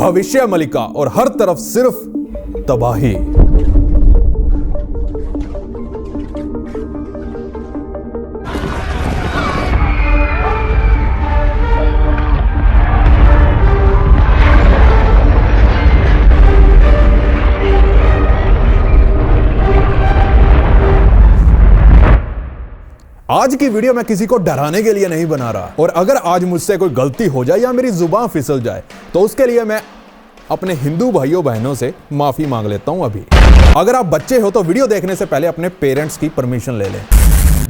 भविष्य मलिका और हर तरफ सिर्फ तबाही। आज की वीडियो मैं किसी को डराने के लिए नहीं बना रहा, और अगर आज मुझसे कोई गलती हो जाए या मेरी जुबान फिसल जाए तो उसके लिए मैं अपने हिंदू भाइयों बहनों से माफी मांग लेता हूं। अभी अगर आप बच्चे हो तो वीडियो देखने से पहले अपने पेरेंट्स की परमिशन ले लें।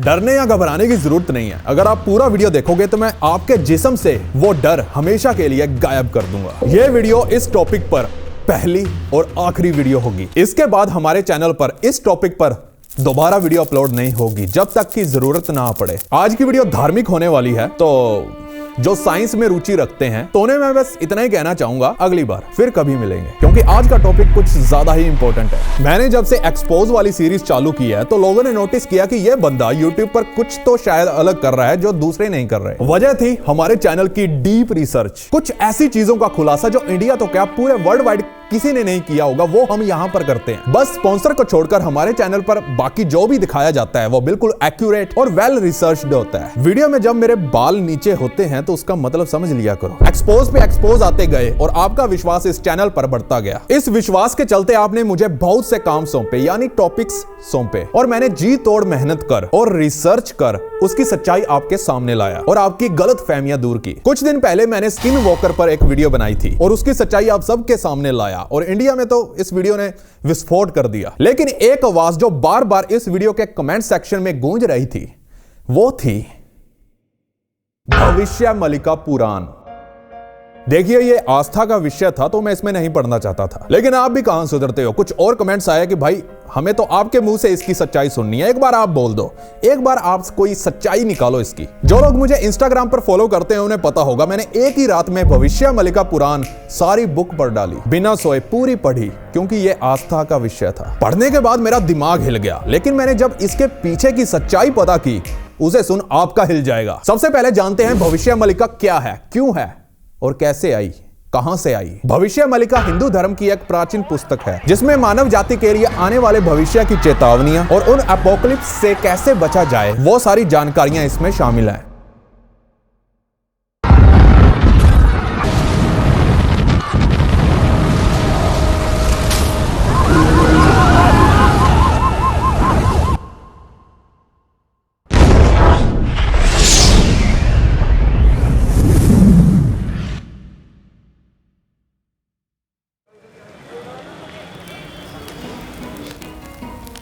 डरने या घबराने की जरूरत नहीं है। अगर आप पूरा वीडियो देखोगे तो मैं आपके जिस्म से वो डर हमेशा के लिए गायब कर दूंगा। यह वीडियो इस टॉपिक पर पहली और आखिरी वीडियो होगी। इसके बाद हमारे चैनल पर इस टॉपिक पर दोबारा वीडियो अपलोड नहीं होगी जब तक की जरूरत ना पड़े। आज की वीडियो धार्मिक होने वाली है, तो जो साइंस में रुचि रखते हैं तो उन्हें मैं बस इतना ही कहना चाहूंगा, अगली बार फिर कभी मिलेंगे, क्योंकि आज का टॉपिक कुछ ज्यादा ही इंपॉर्टेंट है। मैंने जब से एक्सपोज वाली सीरीज चालू की है तो लोगों ने नोटिस किया कि यह बंदा यूट्यूब पर कुछ तो शायद अलग कर रहा है जो दूसरे नहीं कर रहे। वजह थी हमारे चैनल की डीप रिसर्च, कुछ ऐसी चीजों का खुलासा जो इंडिया तो क्या पूरे वर्ल्ड वाइड किसी ने नहीं किया होगा, वो हम यहां पर करते हैं। बस स्पॉन्सर को छोड़कर हमारे चैनल पर बाकी जो भी दिखाया जाता है वो बिल्कुल एक्यूरेट और वेल रिसर्च्ड होता है। वीडियो में जब मेरे बाल नीचे होते हैं तो उसका मतलब समझ लिया करो। एक्सपोज पे एक्सपोज आते गए और आपका विश्वास इस चैनल पर बढ़ता गया। इस विश्वास के चलते आपने मुझे बहुत से काम सौंपे, यानी टॉपिक्स सौंपे, और मैंने जी तोड़ मेहनत कर और रिसर्च कर उसकी सच्चाई आपके सामने लाया और आपकी गलत फहमियां दूर की। कुछ दिन पहले मैंने स्किन वॉकर पर एक वीडियो बनाई थी और उसकी सच्चाई आप सबके सामने लाया, और इंडिया में तो इस वीडियो ने विस्फोट कर दिया। लेकिन एक आवाज जो बार बार इस वीडियो के कमेंट सेक्शन में गूंज रही थी वो थी भविष्य मलिका पुराण। देखिए, ये आस्था का विषय था तो मैं इसमें नहीं पढ़ना चाहता था, लेकिन आप भी कहां सुधरते हो। कुछ और कमेंट्स आया कि भाई हमें तो आपके मुंह से इसकी सच्चाई सुननी है, एक बार आप बोल दो, एक बार आप कोई सच्चाई निकालो इसकी। जो लोग मुझे इंस्टाग्राम पर फॉलो करते हैं उन्हें पता होगा, मैंने एक ही रात में भविष्य मलिका पुराण सारी बुक पढ़ डाली, बिना सोए पूरी पढ़ी, क्योंकि ये आस्था का विषय था। पढ़ने के बाद मेरा दिमाग हिल गया, लेकिन मैंने जब इसके पीछे की सच्चाई पता की, उसे सुन आपका हिल जाएगा। सबसे पहले जानते हैं भविष्य मलिका क्या है, क्यों है और कैसे आई, कहां से आई। भविष्य मलिका हिंदू धर्म की एक प्राचीन पुस्तक है जिसमें मानव जाति के लिए आने वाले भविष्य की चेतावनियां और उन एपोकलिप्स से कैसे बचा जाए वो सारी जानकारियां इसमें शामिल हैं।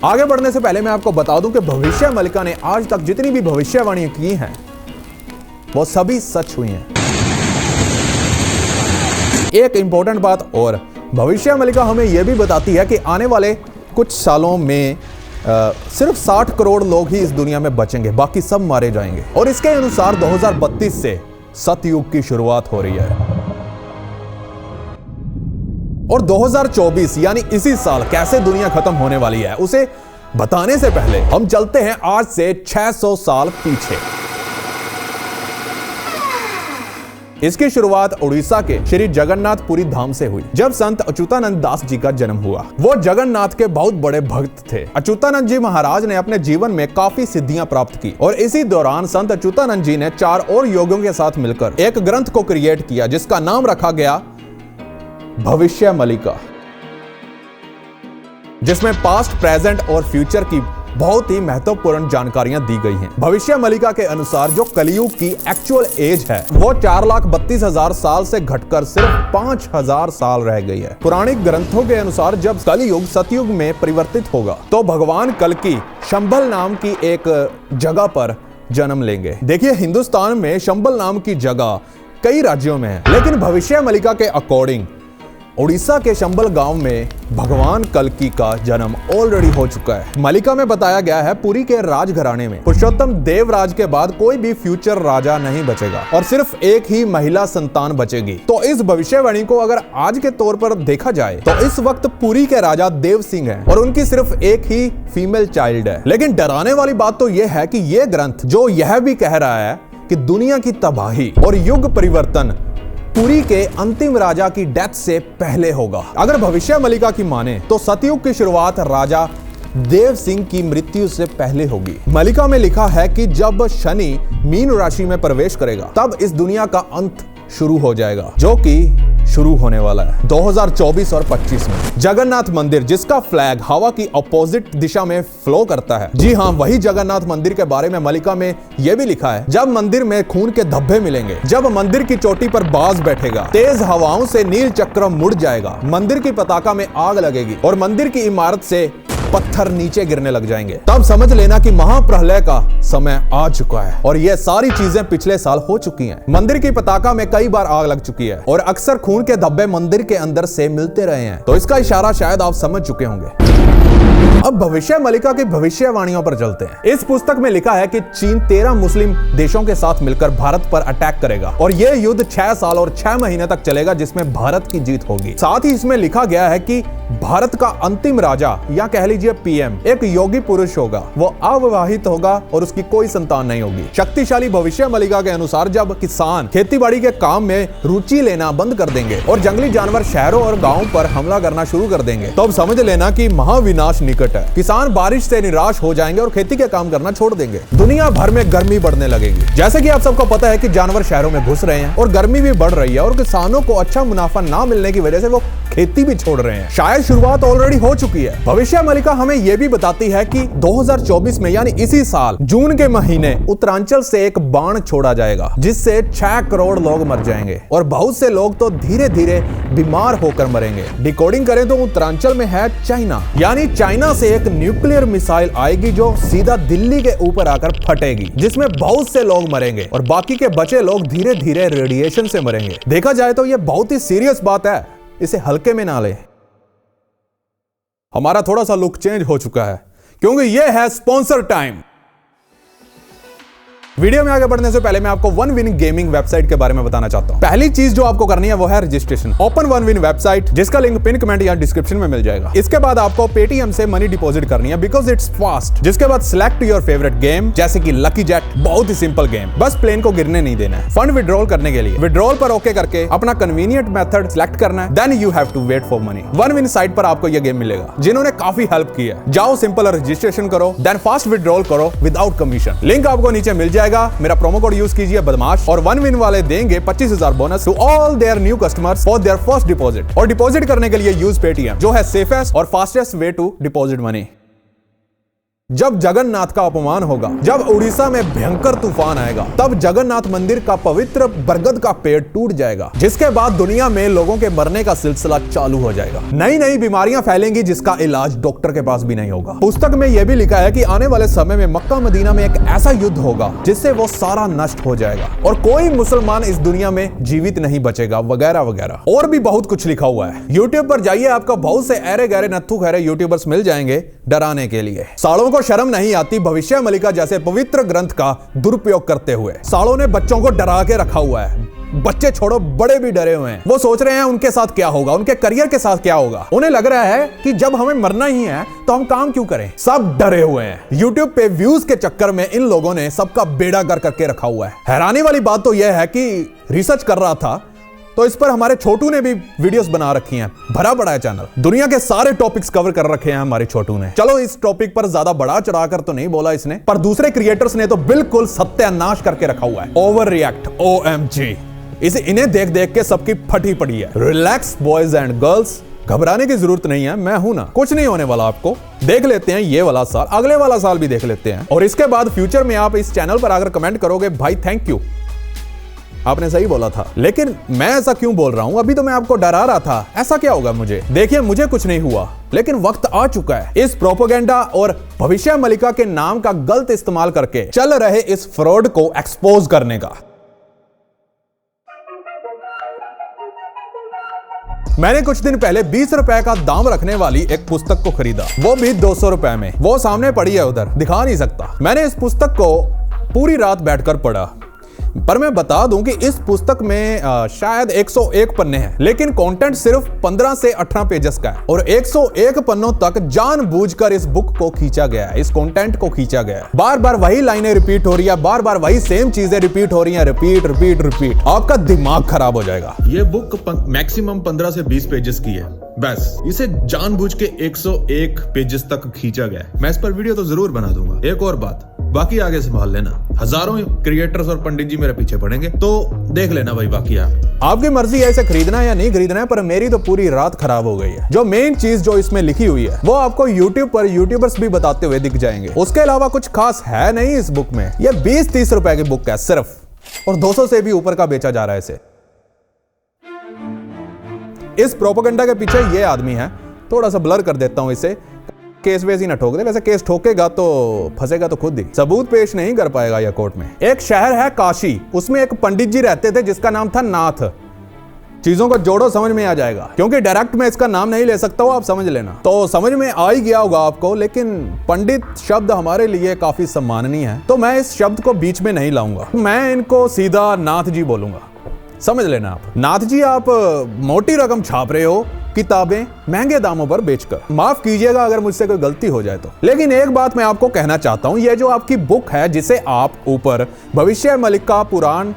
आगे बढ़ने से पहले मैं आपको बता दूं कि भविष्य मलिका ने आज तक जितनी भी भविष्यवाणियां की हैं वो सभी सच हुई हैं। एक इंपॉर्टेंट बात और, भविष्य मलिका हमें यह भी बताती है कि आने वाले कुछ सालों में सिर्फ 60 करोड़ लोग ही इस दुनिया में बचेंगे, बाकी सब मारे जाएंगे। और इसके अनुसार 2032 से सतयुग की शुरुआत हो रही है, और 2024 यानी इसी साल कैसे दुनिया खत्म होने वाली है उसे बताने से पहले हम चलते हैं आज से 600 साल पीछे। इसकी शुरुआत उड़ीसा के श्री जगन्नाथपुरी धाम से हुई, जब संत अच्युतानंद दास जी का जन्म हुआ। वो जगन्नाथ के बहुत बड़े भक्त थे। अच्युतानंद जी महाराज ने अपने जीवन में काफी सिद्धियां प्राप्त की, और इसी दौरान संत अच्युतानंद जी ने 4 और योगियों के साथ मिलकर एक ग्रंथ को क्रिएट किया जिसका नाम रखा गया भविष्य मलिका, जिसमें पास्ट, प्रेजेंट और फ्यूचर की बहुत ही महत्वपूर्ण जानकारियां दी गई हैं। भविष्य मलिका के अनुसार जो कलयुग की एक्चुअल एज है वो 4,32,000 साल से घटकर सिर्फ 5,000 साल रह गई है। पुराणिक ग्रंथों के अनुसार जब कलयुग सतयुग में परिवर्तित होगा तो भगवान कल्कि शंबल नाम की एक जगह पर जन्म लेंगे। देखिए, हिंदुस्तान में शंबल नाम की जगह कई राज्यों में है, लेकिन भविष्य मलिका के अकॉर्डिंग उड़ीसा के शंबल गांव में भगवान कल्कि का जन्म ऑलरेडी हो चुका है। मलिका में बताया गया है पुरी के राजघराने में पुरुषोत्तम देवराज के बाद कोई भी फ्यूचर राजा नहीं बचेगा और सिर्फ एक ही महिला संतान बचेगी। तो इस भविष्यवाणी को अगर आज के तौर पर देखा जाए तो इस वक्त पुरी के राजा देव सिंह हैं और उनकी सिर्फ एक ही फीमेल चाइल्ड है। लेकिन डराने वाली बात तो यह है कि यह ग्रंथ जो यह भी कह रहा है कि दुनिया की तबाही और युग परिवर्तन पुरी के अंतिम राजा की डेथ से पहले होगा। अगर भविष्य मलिका की माने तो सतयुग की शुरुआत राजा देव सिंह की मृत्यु से पहले होगी। मलिका में लिखा है कि जब शनि मीन राशि में प्रवेश करेगा तब इस दुनिया का अंत शुरू हो जाएगा, जो कि शुरू होने वाला है 2024 और 25 में। जगन्नाथ मंदिर जिसका फ्लैग हवा की अपोजिट दिशा में फ्लो करता है, जी हाँ, वही जगन्नाथ मंदिर के बारे में मलिका में यह भी लिखा है, जब मंदिर में खून के धब्बे मिलेंगे, जब मंदिर की चोटी पर बाज बैठेगा, तेज हवाओं से नील चक्र मुड़ जाएगा, मंदिर की पताका में आग लगेगी और मंदिर की इमारत से पत्थर नीचे गिरने लग जाएंगे, तब समझ लेना कि महाप्रलय का समय आ चुका है। और ये सारी चीजें पिछले साल हो चुकी हैं। मंदिर की पताका में कई बार आग लग चुकी है और अक्सर खून के धब्बे मंदिर के अंदर से मिलते रहे हैं, तो इसका इशारा शायद आप समझ चुके होंगे। अब भविष्य मलिका की भविष्यवाणियों पर चलते हैं। इस पुस्तक में लिखा है कि चीन 13 मुस्लिम देशों के साथ मिलकर भारत पर अटैक करेगा और यह युद्ध 6 साल और 6 महीने तक चलेगा, जिसमें भारत की जीत होगी। साथ ही इसमें लिखा गया है कि भारत का अंतिम राजा या कह लीजिए पीएम एक योगी पुरुष होगा, वो अविवाहित होगा और उसकी कोई संतान नहीं होगी। शक्तिशाली भविष्य मलिका के अनुसार जब किसान खेतीबाड़ी के काम में रुचि लेना बंद कर देंगे और जंगली जानवर शहरों और गांवों पर हमला करना शुरू कर देंगे, तो अब समझ लेना कि महाविनाश निकट है। किसान बारिश से निराश हो जाएंगे और खेती के काम करना छोड़ देंगे। दुनिया भर में गर्मी बढ़ने लगेगी। जैसे कि आप सबको पता है कि जानवर शहरों में घुस रहे हैं और गर्मी भी बढ़ रही है और किसानों को अच्छा मुनाफा ना मिलने की वजह से वो खेती भी छोड़ रहे हैं। शायद शुरुआत ऑलरेडी हो चुकी है। भविष्य मलिका हमें यह भी बताती है कि 2024 में यानी इसी साल जून के महीने उत्तरांचल से एक बाण छोड़ा जाएगा, जिससे 6 करोड़ लोग मर जाएंगे और बहुत से लोग तो धीरे धीरे बीमार होकर मरेंगे। डिकोडिंग करें तो उत्तरांचल में है चाइना, यानी चाइना से एक न्यूक्लियर मिसाइल आएगी जो सीधा दिल्ली के ऊपर आकर फटेगी, जिसमें बहुत से लोग मरेंगे और बाकी के बचे लोग धीरे धीरे रेडिएशन से मरेंगे। देखा जाए तो यह बहुत ही सीरियस बात है, इसे हल्के में ना ले। हमारा थोड़ा सा लुक चेंज हो चुका है क्योंकि यह है स्पॉन्सर टाइम। वीडियो में आगे बढ़ने से पहले मैं आपको वन विन गेमिंग वेबसाइट के बारे में बताना चाहता हूं। पहली चीज जो आपको करनी है वो है registration. Open one win website, जिसका लिंक पिन कमेंट या डिस्क्रिप्शन में मिल जाएगा। इसके बाद आपको पेटीएम से मनी डिपॉजिट करनी है बिकॉज इट्स फास्ट। जिसके बाद सिलेक्ट योर फेवरेट गेम, जैसे कि लकी जेट, बहुत ही सिंपल गेम, बस प्लेन को गिरने नहीं देना है। फंड विड्रॉल करने के लिए विड्रॉल पर ओके करके अपना कन्वीनियंट मेथड सिलेक्ट करना है, then you have to wait for money. One win site पर आपको यह गेम मिलेगा, जिन्होंने काफी हेल्प की है। जाओ सिंपल रजिस्ट्रेशन करो, देन फास्ट विड्रॉल करो विदाउट कमीशन। लिंक आपको नीचे मिल जाएगा। मेरा प्रोमो यूज कीजिए बदमाश और वन विन वाले देंगे 25,000 bonus to all their new customers for their first deposit. और डिपॉजिट करने के लिए यूज पेटीएम, जो है सेफेस्ट और fastest way to deposit money. जब जगन्नाथ का अपमान होगा, जब उड़ीसा में भयंकर तूफान आएगा, तब जगन्नाथ मंदिर का पवित्र बरगद का पेड़ टूट जाएगा, जिसके बाद दुनिया में लोगों के मरने का सिलसिला चालू हो जाएगा। नई नई बीमारियां फैलेंगी जिसका इलाज डॉक्टर के पास भी नहीं होगा। पुस्तक में यह भी लिखा है कि आने वाले समय में मक्का मदीना में एक ऐसा युद्ध होगा जिससे वो सारा नष्ट हो जाएगा और कोई मुसलमान इस दुनिया में जीवित नहीं बचेगा, वगैरह वगैरह। और भी बहुत कुछ लिखा हुआ है। यूट्यूब पर जाइए, आपको बहुत से अरे गहरे नत्थु खैरे यूट्यूबर्स मिल जाएंगे डराने के लिए। सालों को शर्म नहीं आती भविष्य मलिका जैसे पवित्र ग्रंथ का दुरुपयोग करते हुए। सालों ने बच्चों को डरा के रखा हुआ है। बच्चे छोड़ो, बड़े भी डरे हुए हैं। वो सोच रहे हैं उनके साथ क्या होगा, उनके करियर के साथ क्या होगा। उन्हें लग रहा है कि जब हमें मरना ही है तो हम काम क्यों करें। सब डरे हुए हैं। YouTube पे व्यूज के चक्कर में इन लोगों ने सबका बेड़ा गर्क करके रखा हुआ है। हैरानी वाली बात तो यह है कि रिसर्च कर रहा था तो इस पर हमारे छोटू ने भी वीडियोस बना रखी हैं, भरा पड़ा है चैनल। दुनिया के सारे टॉपिक्स कवर कर रखे हैं हमारे छोटू ने। चलो इस टॉपिक पर ज्यादा बड़ा चढ़ाकर तो नहीं बोला इसने, पर दूसरे क्रिएटर्स ने तो बिल्कुल सत्यानाश करके रखा हुआ है। Over react, OMG। इन्हें देख देख के सबकी फटी पड़ी है। रिलैक्स बॉयज एंड गर्ल्स, घबराने की जरूरत नहीं है, मैं हूं ना, कुछ नहीं होने वाला आपको। देख लेते हैं ये वाला साल, अगले वाला साल भी देख लेते हैं और इसके बाद फ्यूचर में आप इस चैनल पर आकर कमेंट करोगे भाई थैंक यू, आपने सही बोला था। लेकिन मैं ऐसा क्यों बोल रहा हूं, अभी तो मैं आपको डरा रहा था, ऐसा क्या होगा मुझे। देखिए मुझे कुछ नहीं हुआ, लेकिन वक्त आ चुका है इस प्रोपेगेंडा और भविष्य मलिका के नाम का गलत इस्तेमाल करके चल रहे इस फ्रॉड को एक्सपोज करने का। मैंने कुछ दिन पहले 20 रुपए का दाम रखने वाली एक पुस्तक को खरीदा, वो भी 200 रुपए में। वो सामने पड़ी है, उधर दिखा नहीं सकता। मैंने इस पुस्तक को पूरी रात बैठकर पढ़ा। पर मैं बता दूं कि इस पुस्तक में शायद 101 पन्ने हैं, लेकिन कंटेंट सिर्फ 15 से 18 पेजेस का है और 101 पन्नों तक जानबूझकर इस बुक को खींचा गया है, इस कंटेंट को खींचा गया है। बार बार वही लाइनें रिपीट हो रही है, बार बार वही सेम चीजें रिपीट हो रही हैं, रिपीट रिपीट रिपीट। आपका दिमाग खराब हो जाएगा। ये बुक मैक्सिमम 15 से 20 पेजेस की है, बस इसे जानबूझ के 101 पेजेस तक खींचा गया है। मैं इस पर वीडियो तो जरूर बना दूंगा। एक और बात, बाकी आगे संभाल लेना। हजारों क्रिएटर्स और पंडित जी मेरे पीछे पड़ेंगे, तो देख लेना भाई बाकी आपकी मर्जी है इसे खरीदना या नहीं खरीदना है, पर मेरी तो पूरी रात खराब हो गई है। जो मेन चीज जो इसमें लिखी हुई है वो आपको YouTube पर यूट्यूबर्स भी बताते हुए दिख जाएंगे। उसके अलावा कुछ खास है नहीं इस बुक में। ये 20-30 रुपए की बुक है सिर्फ, और 200 से भी ऊपर का बेचा जा रहा है इसे। इस प्रोपेगेंडा के पीछे ये आदमी है, थोड़ा सा ब्लर कर देता हूं इसे, केस वेस ही ना ठोक दे। वैसे केस ठोकेगा तो फंसेगा तो खुद ही, सबूत पेश नहीं कर पाएगा यह कोर्ट में। एक शहर है काशी, उसमें एक पंडित जी रहते थे जिसका नाम था नाथ। चीजों को जोड़ो समझ में आ जाएगा, क्योंकि डायरेक्ट में इसका नाम नहीं ले सकता हूं, आप समझ लेना। तो समझ में आ ही गया होगा आपको, लेकिन पंडित शब्द हमारे लिए काफी सम्माननीय है, तो मैं इस शब्द को बीच में नहीं लाऊंगा। मैं इनको सीधा नाथ जी बोलूंगा, समझ लेना आप। नाथ जी, आप मोटी रकम छाप रहे हो किताबें महंगे दामों पर बेचकर। माफ कीजिएगा अगर मुझसे कोई गलती हो जाए तो, लेकिन एक बात मैं आपको कहना चाहता हूं, ये जो आपकी बुक है जिसे आप ऊपर भविष्य मलिका पुराण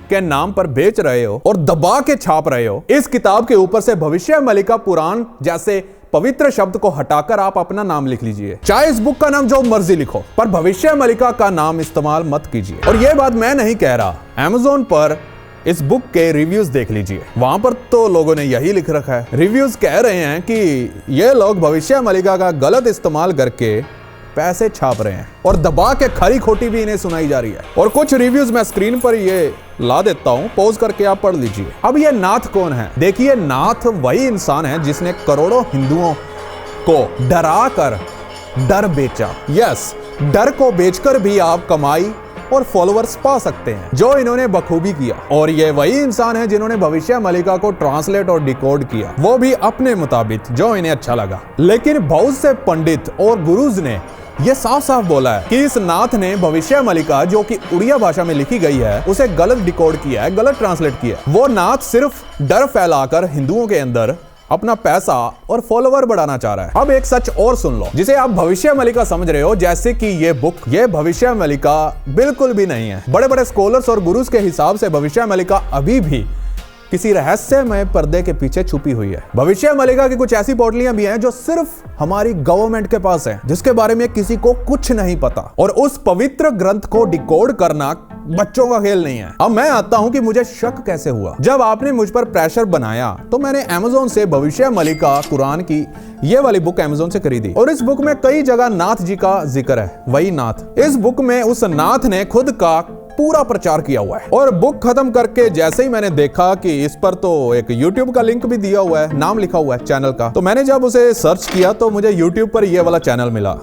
के नाम पर बेच रहे हो और दबा के छाप रहे हो, इस किताब के ऊपर से भविष्य मलिका पुराण जैसे पवित्र शब्द को हटाकर आप अपना नाम लिख लीजिए। चाहे इस बुक का नाम जो मर्जी लिखो, पर भविष्य मलिका का नाम इस्तेमाल मत कीजिए। और यह बात मैं नहीं कह रहा, Amazon पर इस बुक के रिव्यूज देख लीजिए, वहां पर तो लोगों ने यही लिख रखा है। रिव्यूज कह रहे हैं कि ये लोग भविष्य मलिका का गलत इस्तेमाल करके पैसे छाप रहे हैं, और दबा के खरी खोटी भी इन्हें सुनाई जा रही है। और कुछ रिव्यूज मैं स्क्रीन पर ये ला देता हूं, पॉज करके आप पढ़ लीजिए। अब ये नाथ कौन है? देखिए, नाथ वही इंसान है जिसने करोड़ों हिंदुओं को डरा कर डर बेचा। यस, डर को बेचकर भी आप कमाई और फॉलोअर्स पा सकते हैं, जो इन्होंने बखूबी किया। और ये वही इंसान है जिन्होंने भविष्य मलिका को ट्रांसलेट और डिकोड किया, वो भी अपने मुताबिक जो इन्हें अच्छा लगा। लेकिन बहुत से पंडित और गुरुज ने यह साफ साफ बोला है कि इस नाथ ने भविष्य मलिका, जो कि उड़िया भाषा में लिखी गई है, उसे गलत डिकोड किया है, गलत ट्रांसलेट किया है। वो नाथ सिर्फ डर फैलाकर हिंदुओं के अंदर अपना पैसा और फॉलोवर बढ़ाना चाह रहा है। अब एक सच और सुन लो, जिसे आप भविष्य मलिका समझ रहे हो, जैसे कि ये बुक, ये भविष्य मलिका बिल्कुल भी नहीं है। बड़े बड़े स्कॉलर्स और गुरुज के हिसाब से भविष्य मलिका अभी भी किसी रहस्यमय पर्दे के पीछे छुपी हुई है। भविष्य मलिका की कुछ ऐसी पोटलियां भी हैं जो सिर्फ हमारी गवर्नमेंट के पास है, जिसके बारे में किसी को कुछ नहीं पता। और उस पवित्र ग्रंथ को डिकोड करना बच्चों का खेल नहीं है। अब मैं आता हूं कि मुझे शक कैसे हुआ। जब आपने मुझ पर प्रेशर बनाया तो मैंने Amazon से भविष्य मलिका कुरान की ये वाली बुक Amazon से खरीदी, और इस बुक में कई जगह नाथ जी का जिक्र है, वही नाथ। इस बुक में उस नाथ ने खुद का पूरा प्रचार किया हुआ है। और बुक खत्म करके जैसे ही मैंने देखा कि इस पर तो एक YouTube का लिंक भी दिया हुआ है, नाम लिखा हुआ है चैनल का, तो मैंने जब उसे सर्च किया तो मुझे YouTube पर ये वाला चैनल मिला।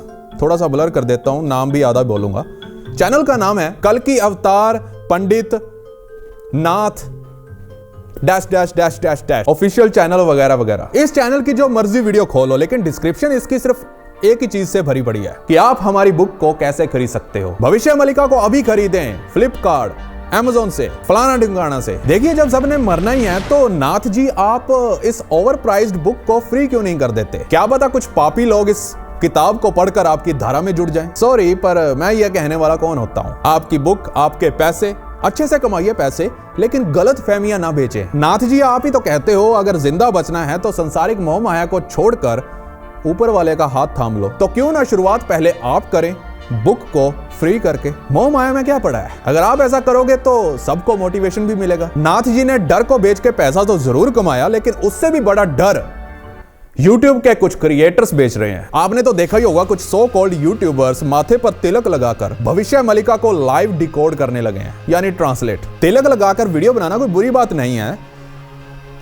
थोड़ा सा ब्लर कर देता हूं, नाम भी आधा बोलूंगा। चैनल का नाम है कल्कि Avatar Pandit Nath dash dash dash dash dash official channel वगैरह वगैरह। इस चैनल की जो मर्जी वीडियो खोलो, लेकिन डिस्क्रिप्शन इसकी सिर्फ एक ही चीज से भरी पड़ी है कि आप हमारी बुक को कैसे खरीद सकते हो। भविष्य मलिका को अभी खरीदें फ्लिपकार्ट, Amazon से, फलाना ढिंगाना से। देखिए, जब सबने मरना ही है तो नाथ जी आप इस ओवर प्राइज्ड बुक को फ्री क्यों नहीं कर देते? क्या पता कुछ पापी लोग इस किताब को पढ़कर आपकी धारा में जुड़ जाएं। सॉरी, पर मैं यह कहने वाला कौन होता हूं? आपकी बुक, आपके पैसे, अच्छे से कमाइए पैसे, लेकिन गलत फहमियां ना बेचें। नाथ जी, आप ही तो कहते हो अगर जिंदा बचना है तो संसारिक मोह माया को छोड़कर ऊपर वाले का हाथ थाम लो। तो क्यों ना शुरुआत पहले आप करें, बुक को फ्री करके। मोह माया में क्या पड़ा है? अगर आप ऐसा करोगे तो सबको मोटिवेशन भी मिलेगा। नाथ जी ने डर को बेच के पैसा तो जरूर कमाया, लेकिन उससे भी बड़ा डर YouTube के कुछ क्रिएटर्स बेच रहे हैं। आपने तो देखा ही होगा, कुछ सो कॉल्ड यूट्यूबर्स माथे पर तिलक लगाकर भविष्य मलिका को लाइव डिकोड करने लगे हैं, यानी ट्रांसलेट। तिलक लगाकर वीडियो बनाना कोई बुरी बात नहीं है,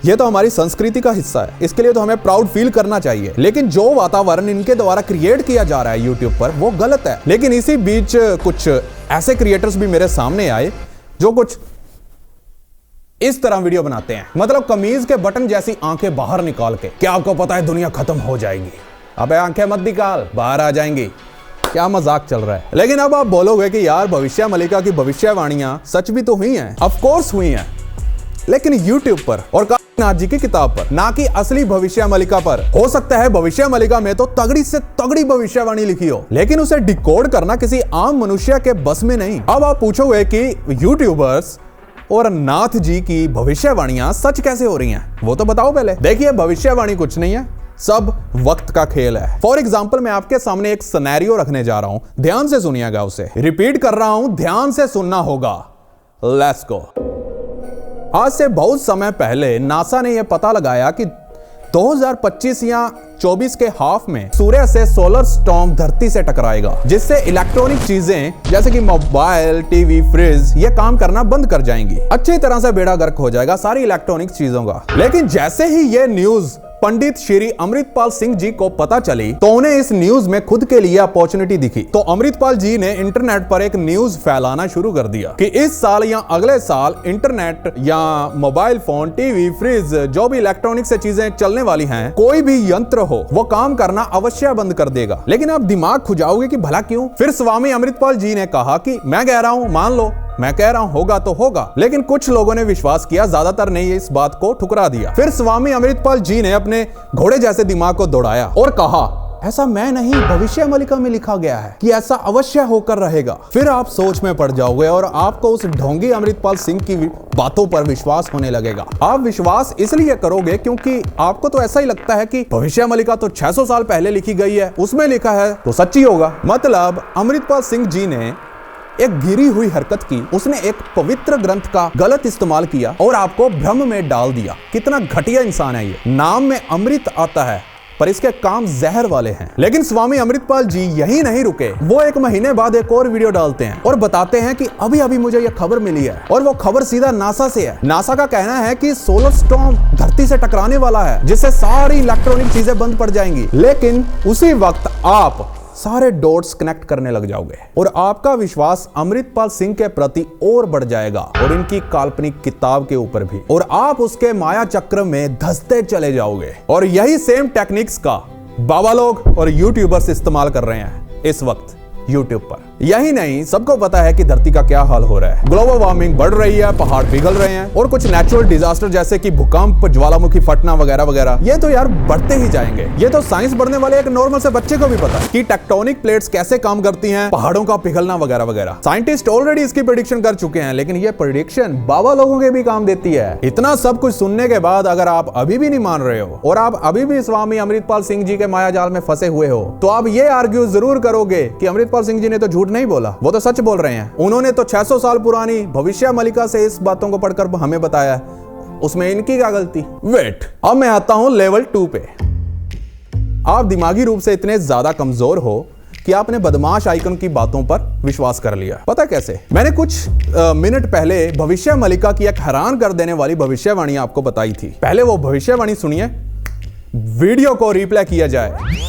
यह तो हमारी संस्कृति का हिस्सा है, इसके लिए तो हमें प्राउड फील करना चाहिए। लेकिन जो वातावरण इनके द्वारा क्रिएट किया जा रहा है YouTube पर, वो गलत है। लेकिन इसी बीच कुछ ऐसे क्रिएटर्स भी मेरे सामने आए जो कुछ इस तरह वीडियो बनाते हैं, मतलब कमीज के बटन जैसी आंखें बाहर निकाल के। क्या आपको पता है दुनिया खत्म हो जाएगी? अबे आंखें मत निकाल, बाहर आ जाएंगी। क्या मजाक चल रहा है। लेकिन अब आप बोलोगे कि यार भविष्य मलिका की भविष्यवाणियां सच भी तो हुई हैं। ऑफ कोर्स हुई हैं, लेकिन YouTube पर और नाथ जी की किताब पर, ना कि असली भविष्य मलिका पर। हो सकता है भविष्य मलिका में तो तगड़ी से तगड़ी भविष्यवाणी लिखी हो, लेकिन उसे डिकोड करना किसी आम मनुष्य के बस में नहीं। अब आप पूछोगे कि यूट्यूबर्स और नाथ जी की भविष्यवाणियां सच कैसे हो रही हैं, वो तो बताओ पहले। देखिए, भविष्यवाणी कुछ नहीं है, सब वक्त का खेल है। फॉर एग्जाम्पल, मैं आपके सामने एक सिनेरियो रखने जा रहा हूं, ध्यान से सुनिएगा उसे। रिपीट कर रहा हूं, ध्यान से सुनना होगा। Let's go. आज से बहुत समय पहले नासा ने यह पता लगाया कि 2025 या 24 के हाफ में सूर्य से सोलर स्टॉर्म धरती से टकराएगा, जिससे इलेक्ट्रॉनिक चीजें जैसे कि मोबाइल, टीवी, फ्रिज ये काम करना बंद कर जाएंगी। अच्छी तरह से बेड़ा गर्क हो जाएगा सारी इलेक्ट्रॉनिक चीजों का। लेकिन जैसे ही ये न्यूज पंडित श्री अमृतपाल सिंह जी को पता चली, तो उन्हें इस न्यूज में खुद के लिए अपॉर्चुनिटी दिखी। तो अमृतपाल जी ने इंटरनेट पर एक न्यूज फैलाना शुरू कर दिया कि इस साल या अगले साल इंटरनेट या मोबाइल फोन, टीवी, फ्रिज, जो भी इलेक्ट्रॉनिक से चीजें चलने वाली हैं, कोई भी यंत्र हो, वो काम करना अवश्य बंद कर देगा। लेकिन आप दिमाग खुजाओगे कि भला क्यों? फिर स्वामी अमृतपाल जी ने कहा कि मैं कह रहा हूं, मान लो, मैं कह रहा हूं होगा तो होगा। लेकिन कुछ लोगों ने विश्वास किया, ज्यादातर ने इस बात को ठुकरा दिया। फिर स्वामी अमृतपाल जी ने अपने घोड़े जैसे दिमाग को दौड़ाया और कहा, ऐसा मैं नहीं, भविष्य मलिका में लिखा गया है कि ऐसा अवश्य होकर रहेगा। फिर आप सोच में पड़ जाओगे और आपको उस ढोंगी अमृतपाल सिंह की बातों पर विश्वास होने लगेगा। आप विश्वास इसलिए करोगे क्योंकि आपको तो ऐसा ही लगता है कि भविष्य मलिका तो 600 साल पहले लिखी गई है, उसमें लिखा है तो सच्ची होगा। मतलब अमृतपाल सिंह जी ने एक गिरी हुई हरकत की, उसने एक पवित्र ग्रंथ का गलत इस्तेमाल किया और आपको भ्रम में डाल दिया। कितना घटिया इंसान है ये। नाम में अमृत आता है पर इसके काम जहर वाले हैं। लेकिन स्वामी अमृतपाल जी यही नहीं रुके, वो 1 महीने बाद एक और वीडियो डालते हैं और बताते हैं कि अभी अभी मुझे यह खबर मिली है, और वो खबर सीधा नासा से है। नासा का कहना है कि सोलर स्टॉर्म धरती से टकराने वाला है, जिससे सारी इलेक्ट्रॉनिक चीजें बंद पड़ जाएंगी। लेकिन उसी वक्त आप सारे डॉट्स कनेक्ट करने लग जाओगे और आपका विश्वास अमृतपाल सिंह के प्रति और बढ़ जाएगा और इनकी काल्पनिक किताब के ऊपर भी, और आप उसके माया चक्र में धंसते चले जाओगे। और यही सेम टेक्निक्स का बाबा लोग और यूट्यूबर्स इस्तेमाल कर रहे हैं इस वक्त यूट्यूब पर। यही नहीं, सबको पता है कि धरती का क्या हाल हो रहा है। ग्लोबल वार्मिंग बढ़ रही है, पहाड़ पिघल रहे हैं और कुछ नेचुरल डिजास्टर जैसे कि भूकंप, ज्वालामुखी फटना वगैरह वगैरह, ये तो यार बढ़ते ही जाएंगे। ये तो साइंस पढ़ने वाले एक नॉर्मल से बच्चे को भी पता है कि टेक्टोनिक प्लेट्स कैसे काम करती हैं, पहाड़ों का पिघलना वगैरह वगैरह। साइंटिस्ट ऑलरेडी इसकी प्रेडिक्शन कर चुके हैं, लेकिन ये प्रेडिक्शन बाबा लोगों के भी काम देती है। इतना सब कुछ सुनने के बाद अगर आप अभी भी नहीं मान रहे हो और आप अभी भी स्वामी अमृतपाल सिंह जी के माया जाल में फंसे हुए हो, तो आप ये आर्ग्यू जरूर करोगे कि अमृतपाल सिंह जी ने तो झूठ नहीं बोला, वो तो सच बोल रहे हैं। उन्होंने तो 600 साल पुरानी भविष्य मलिका से इस बातों को पढ़कर हमें बताया, उसमें इनकी क्या गलती। वेट, अब मैं आता हूं लेवल 2 पे। आप दिमागी रूप से इतने ज्यादा कमजोर हो कि आपने बदमाश आइकन की बातों पर विश्वास कर लिया। पता कैसे? मैंने कुछ मिनट पहले भविष्य मलिका की एक हैरान कर देने वाली भविष्यवाणी आपको बताई थी। पहले वो भविष्यवाणी सुनिए, वीडियो को रिप्ले किया जाए।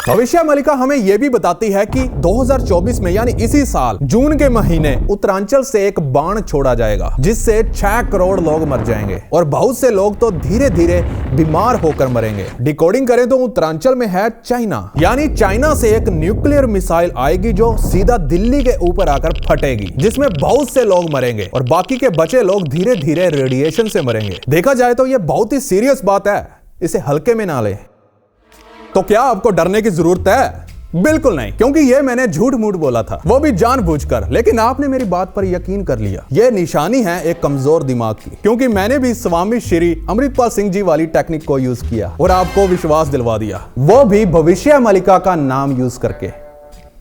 भविष्य मलिका हमें यह भी बताती है कि 2024 में यानी इसी साल जून के महीने उत्तरांचल से एक बाण छोड़ा जाएगा, जिससे 6 करोड़ लोग मर जाएंगे और बहुत से लोग तो धीरे धीरे बीमार होकर मरेंगे। डिकोडिंग करें तो उत्तरांचल में है चाइना, यानी चाइना से एक न्यूक्लियर मिसाइल आएगी जो सीधा दिल्ली के ऊपर आकर फटेगी, जिसमें बहुत से लोग मरेंगे और बाकी के बचे लोग धीरे धीरे रेडिएशन से मरेंगे। देखा जाए तो यह बहुत ही सीरियस बात है, इसे हल्के में ना ले। तो क्या आपको डरने की जरूरत है? बिल्कुल नहीं, क्योंकि ये मैंने झूठ मूठ बोला था, वो भी जानबूझकर, लेकिन आपने मेरी बात पर यकीन कर लिया। ये निशानी है एक कमजोर दिमाग की, क्योंकि मैंने भी स्वामी श्री अमृतपाल सिंह जी वाली टेक्निक को यूज किया और आपको विश्वास दिलवा दिया, वो भी भविष्य मलिका का नाम यूज करके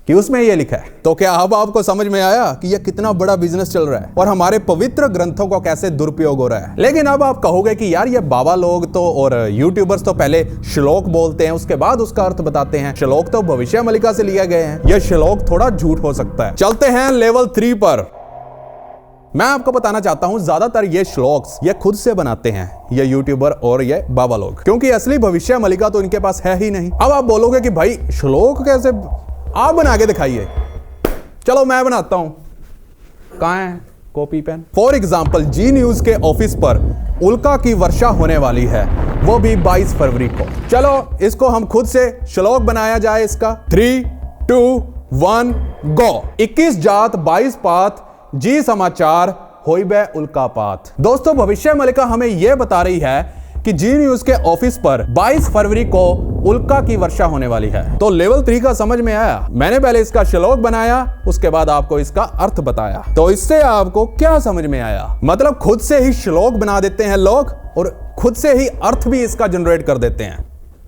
कि उसमें ये लिखा है। तो क्या अब आपको समझ में आया कि ये कितना बड़ा बिजनेस चल रहा है और हमारे पवित्र ग्रंथों का कैसे दुरुपयोग हो रहा है? लेकिन अब आप कहोगे कि यार ये बाबा लोग तो और यूट्यूबर्स तो पहले श्लोक बोलते हैं, उसके बाद उसका अर्थ बताते हैं। श्लोक तो भविष्य मलिका से लिया गए हैं, ये श्लोक थोड़ा झूठ हो सकता है। चलते हैं लेवल 3 पर। मैं आपको बताना चाहता हूं, ज्यादातर ये श्लोक्स ये खुद से बनाते हैं, ये यूट्यूबर और ये बाबा लोग, क्योंकि असली भविष्य मलिका तो इनके पास है ही नहीं। अब आप बोलोगे कि भाई श्लोक कैसे, आप बना के दिखाइए। चलो मैं बनाता हूं, कहां है copy pen? For example, Zee News के ऑफिस पर उल्का की वर्षा होने वाली है, वो भी 22 फरवरी को। चलो इसको हम खुद से श्लोक बनाया जाए इसका। 3, 2 1 गो। 21 जात 22 पात, जी समाचार होई बे उल्कापात। दोस्तों भविष्य मलिका हमें यह बता रही है कि जी न्यूज के ऑफिस पर 22 फरवरी को उल्का की वर्षा होने वाली है। तो लेवल 3 का समझ में आया। मैंने पहले इसका श्लोक बनाया, उसके बाद आपको इसका अर्थ बताया। तो इससे आपको क्या समझ में आया? मतलब खुद से ही श्लोक बना देते हैं लोग और खुद से ही अर्थ भी इसका जनरेट कर देते हैं।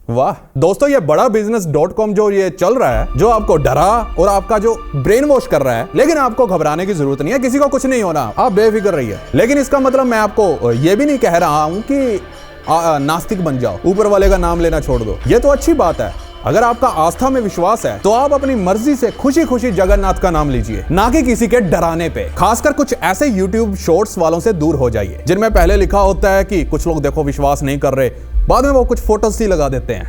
वाह दोस्तों, ये बड़ा business.com जो ये चल रहा है, जो आपको डरा और आपका जो ब्रेन वॉश कर रहा है, लेकिन आपको घबराने की जरूरत नहीं है, किसी को कुछ नहीं होना, आप बेफिक्र रहिए। लेकिन इसका मतलब मैं आपको ये भी नहीं कह रहा हूं कि नास्तिक बन जाओ, ऊपर वाले का नाम लेना छोड़ दो। ये तो अच्छी बात है। अगर आपका आस्था में विश्वास है तो आप अपनी मर्जी से खुशी खुशी जगन्नाथ का नाम लीजिए, ना कि किसी के डराने पे। खासकर कुछ ऐसे YouTube शॉर्ट्स वालों से दूर हो जाइए जिनमें पहले लिखा होता है कि कुछ लोग देखो विश्वास नहीं कर रहे, बाद में वो कुछ फोटोज ही लगा देते हैं।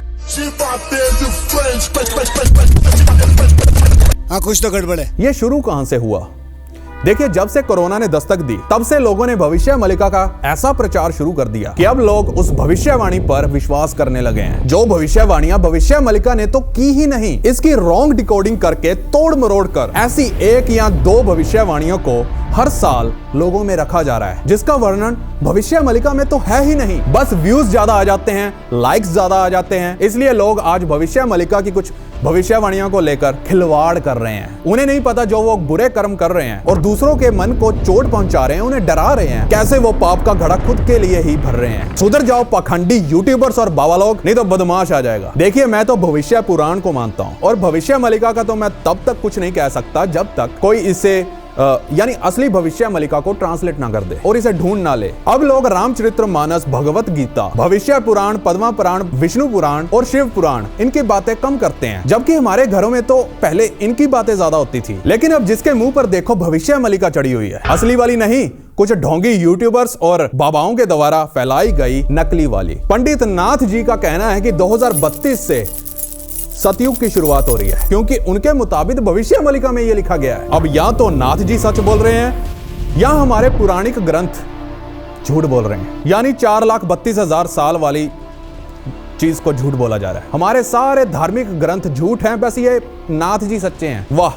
हाँ कुछ तो गड़बड़ है। ये शुरू कहां से हुआ? देखिए, जब से कोरोना ने दस्तक दी तब से लोगों ने भविष्य मलिका का ऐसा प्रचार शुरू कर दिया कि अब लोग उस भविष्यवाणी पर विश्वास करने लगे हैं। जो भविष्यवाणियां भविष्य मलिका ने तो की ही नहीं, इसकी रॉन्ग डिकोडिंग करके तोड़ मरोड़ कर ऐसी 1 या 2 भविष्यवाणियों को हर साल लोगों में रखा जा रहा है, जिसका वर्णन भविष्य मलिका में तो है ही नहीं। बस व्यूज ज्यादा आ जाते हैं, लाइक्स ज्यादा आ जाते हैं, इसलिए लोग आज भविष्य मलिका की कुछ भविष्यवाणियों को लेकर खिलवाड़ कर रहे हैं। उन्हें नहीं पता जो वो बुरे कर्म कर रहे हैं और दूसरों के मन को चोट पहुंचा रहे हैं, उन्हें डरा रहे हैं, कैसे वो पाप का घड़ा खुद के लिए ही भर रहे हैं। सुधर जाओ पाखंडी यूट्यूबर्स और बाबा लोग, नहीं तो बदमाश आ जाएगा। देखिए, मैं तो भविष्य पुराण को मानता हूँ और भविष्य मलिका का तो मैं तब तक कुछ नहीं कह सकता जब तक कोई इसे यानी असली भविष्य मलिका को ट्रांसलेट ना कर दे और इसे ढूंढ ना ले। अब लोग रामचरितमानस, भगवत गीता, भविष्य पुराण, पद्मा पुराण, विष्णु पुराण और शिव पुराण इनकी बातें कम करते हैं, जबकि हमारे घरों में तो पहले इनकी बातें ज्यादा होती थी। लेकिन अब जिसके मुंह पर देखो भविष्य मलिका चढ़ी हुई है, असली वाली नहीं, कुछ ढोंगी यूट्यूबर्स और बाबाओं के द्वारा फैलाई गई नकली वाली। पंडित नाथ जी का कहना है कि 2032 से सतयुग की शुरुआत हो रही है, क्योंकि उनके मुताबिक भविष्य मलिका में यह लिखा गया है। अब या तो नाथ जी सच बोल रहे हैं या हमारे पुराणिक ग्रंथ झूठ बोल रहे हैं, यानी 4,32,000 साल वाली चीज को झूठ बोला जा रहा है। हमारे सारे धार्मिक ग्रंथ झूठ हैं, बस ये नाथ जी सच्चे हैं। वाह,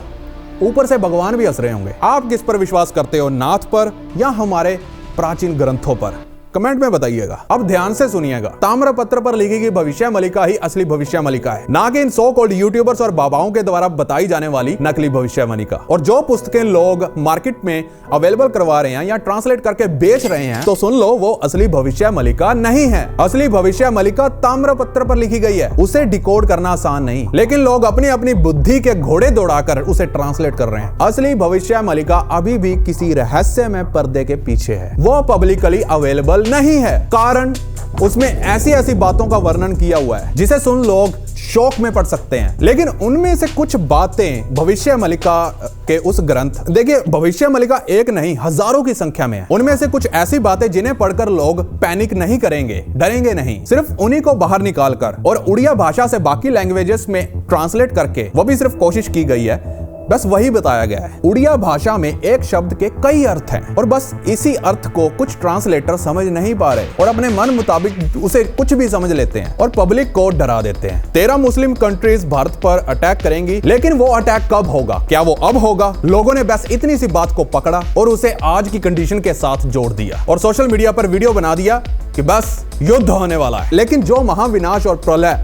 ऊपर से भगवान भी हंस रहे होंगे। आप किस पर विश्वास करते हो, नाथ पर या हमारे प्राचीन ग्रंथों पर? कमेंट में बताइएगा। अब ध्यान से सुनिएगा, ताम्रपत्र पर लिखी गई भविष्य मलिका ही असली भविष्य मलिका है, ना कि इन सो कॉल्ड यूट्यूबर्स और बाबाओं के द्वारा बताई जाने वाली नकली भविष्य मलिका। और जो पुस्तकें लोग मार्केट में अवेलेबल करवा रहे हैं या ट्रांसलेट करके बेच रहे हैं, तो सुन लो, वो असली भविष्य मलिका नहीं है। असली भविष्य मलिका ताम्रपत्र पर लिखी गई है, उसे डिकोड करना आसान नहीं, लेकिन लोग अपनी अपनी बुद्धि के घोड़े दौड़ाकर उसे ट्रांसलेट कर रहे हैं। असली भविष्य मलिका अभी भी किसी रहस्यमय पर्दे के पीछे है, वो पब्लिकली अवेलेबल नहीं है। कारण उसमें ऐसी ऐसी बातों का वर्णन किया हुआ है जिसे सुन लोग शौक में पड़ सकते हैं। लेकिन उनमें से कुछ बातें भविष्य मलिका के उस ग्रंथ, देखिए भविष्य मलिका एक नहीं हजारों की संख्या में है, उनमें से कुछ ऐसी बातें जिन्हें पढ़कर लोग पैनिक नहीं करेंगे, डरेंगे नहीं, सिर्फ उन्हीं को बाहर निकालकर और उड़िया भाषा से बाकी लैंग्वेजेस में ट्रांसलेट करके, वो भी सिर्फ कोशिश की गई है, बस वही बताया गया है। उड़िया भाषा में एक शब्द के कई अर्थ हैं और बस इसी अर्थ को कुछ ट्रांसलेटर समझ नहीं पा रहे और अपने मन मुताबिक उसे कुछ भी समझ लेते हैं और पब्लिक को डरा देते हैं। 13 मुस्लिम कंट्रीज भारत पर अटैक करेंगी, लेकिन वो अटैक कब होगा? क्या वो अब होगा? लोगों ने बस इतनी सी बात को पकड़ा और उसे आज की कंडीशन के साथ जोड़ दिया और सोशल मीडिया पर वीडियो बना दिया कि बस युद्ध होने वाला है। लेकिन जो महाविनाश और प्रलय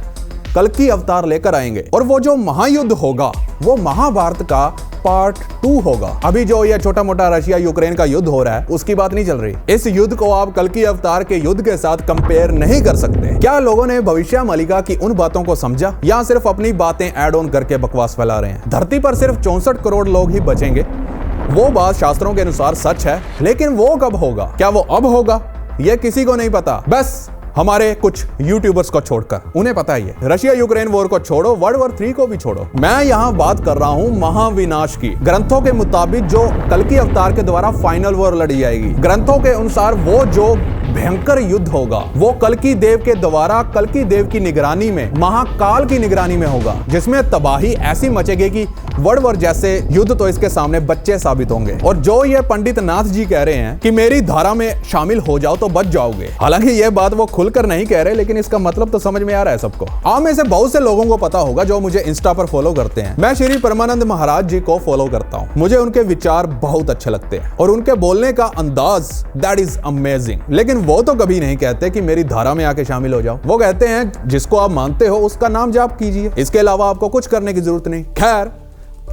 कल्कि अवतार लेकर आएंगे और वो जो महायुद्ध होगा वो महाभारत का पार्ट 2 होगा। अभी जो ये छोटा मोटा रशिया यूक्रेन का युद्ध हो रहा है उसकी बात नहीं चल रही। इस युद्ध को आप कल्कि अवतार के युद्ध के साथ कंपेयर नहीं कर सकते। क्या लोगों ने भविष्य मलिका की उन बातों को समझा या सिर्फ अपनी बातें ऐड ऑन करके बकवास फैला रहे हैं? धरती पर सिर्फ 64 करोड़ लोग ही बचेंगे, वो बात शास्त्रों के अनुसार सच है, लेकिन वो कब होगा? क्या वो अब होगा? ये किसी को नहीं पता, बस हमारे कुछ यूट्यूबर्स को छोड़कर। उन्हें पता ही है। रशिया यूक्रेन वॉर को छोड़ो, वर्ल्ड वॉर 3 को भी छोड़ो, मैं यहाँ बात कर रहा हूँ महाविनाश की। ग्रंथों के मुताबिक जो कल्कि अवतार के द्वारा फाइनल वॉर लड़ी जाएगी, ग्रंथों के अनुसार वो जो भयंकर युद्ध होगा वो कल्कि देव के द्वारा कल्कि देव की निगरानी में, महाकाल की निगरानी में होगा, जिसमें तबाही ऐसी मचेगी कि वर्ल्ड वॉर जैसे युद्ध तो इसके सामने बच्चे साबित होंगे। और जो ये पंडित नाथ जी कह रहे हैं कि मेरी धारा में शामिल हो जाओ तो बच जाओगे, हालांकि ये बात वो खुलकर नहीं कह रहे, लेकिन इसका मतलब तो समझ में आ रहा है सबको। आप में से बहुत से लोगों को पता होगा जो मुझे इंस्टा पर फॉलो करते हैं, मैं श्री परमानंद महाराज जी को फॉलो करता हूँ। मुझे उनके विचार बहुत अच्छे लगते हैं और उनके बोलने का अंदाज दैट इज अमेजिंग। लेकिन वो तो कभी नहीं कहते कि मेरी धारा में आके शामिल हो जाओ। वो कहते हैं जिसको आप मानते हो उसका नाम जाप कीजिए, इसके अलावा आपको कुछ करने की जरूरत नहीं। खैर,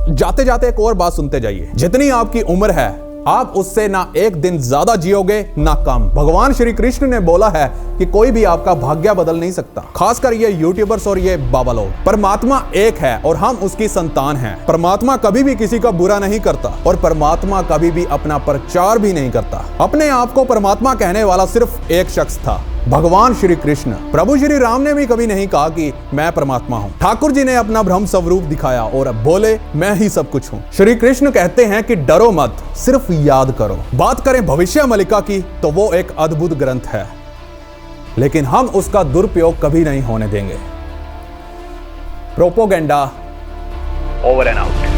जाते जाते एक और बात सुनते जाइए। जितनी आपकी उम्र है आप उससे ना एक दिन ज्यादा जियोगे ना कम। भगवान श्री कृष्ण ने बोला है कि कोई भी आपका भाग्य बदल नहीं सकता, खासकर ये यूट्यूबर्स और ये बाबा लोग। परमात्मा एक है और हम उसकी संतान हैं। परमात्मा कभी भी किसी का बुरा नहीं करता और परमात्मा कभी भी अपना प्रचार भी नहीं करता। अपने आप को परमात्मा कहने वाला सिर्फ एक शख्स था, भगवान श्री कृष्ण। प्रभु श्री राम ने भी कभी नहीं कहा कि मैं परमात्मा हूँ। ठाकुर जी ने अपना ब्रह्म स्वरूप दिखाया और बोले मैं ही सब कुछ हूँ। श्री कृष्ण कहते हैं कि डरो मत, सिर्फ याद करो। बात करें भविष्य मलिका की तो वो एक अद्भुत ग्रंथ है, लेकिन हम उसका दुरुपयोग कभी नहीं होने देंगे। Propaganda over and out.